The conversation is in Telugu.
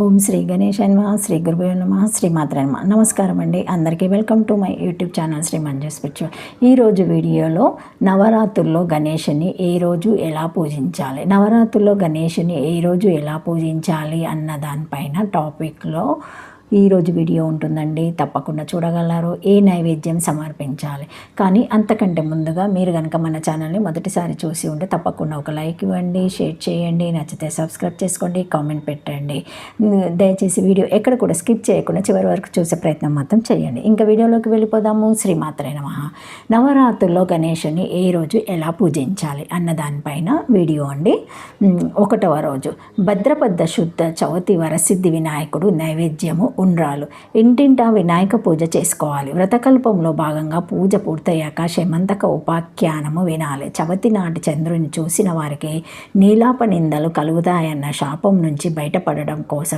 ఓం శ్రీ గణేశాయ నమః, శ్రీ గురుభ్యో నమః, శ్రీమాత్రే నమః. నమస్కారం అండి అందరికీ. Welcome to my YouTube channel Sri Manju Spiritual. ఈరోజు వీడియోలో నవరాత్రుల్లో గణేషుని ఏ రోజు ఎలా పూజించాలి, నవరాత్రుల్లో గణేషుని ఏ రోజు ఎలా పూజించాలి అన్న దానిపైన టాపిక్లో ఈరోజు వీడియో ఉంటుందండి. తప్పకుండా చూడగలరు. ఏ నైవేద్యం సమర్పించాలి, కానీ అంతకంటే ముందుగా మీరు కనుక మన ఛానల్ని మొదటిసారి చూసి ఉంటే తప్పకుండా ఒక లైక్ ఇవ్వండి, షేర్ చేయండి, నచ్చితే సబ్స్క్రైబ్ చేసుకోండి, కామెంట్ పెట్టండి. దయచేసి వీడియో ఎక్కడ కూడా స్కిప్ చేయకుండా చివరి వరకు చూసే ప్రయత్నం మాత్రం చేయండి. ఇంకా వీడియోలోకి వెళ్ళిపోదాము. శ్రీమాత్రే నమః. నవరాత్రుల్లో గణేషుని ఏ రోజు ఎలా పూజించాలి అన్న దానిపైన వీడియో అండి. 1వ రోజు భద్రపద శుద్ధ చవితి వరసిద్ధి వినాయకుడు నైవేద్యము ఉండ్రాలు. ఇంటింటా వినాయక పూజ చేసుకోవాలి. వ్రతకల్పంలో భాగంగా పూజ పూర్తయ్యాక శమంతక ఉపాఖ్యానము వినాలి. చవితి నాటి చంద్రుని చూసిన వారికి నీలాప నిందలు కలుగుతాయన్న శాపం నుంచి బయటపడడం కోసం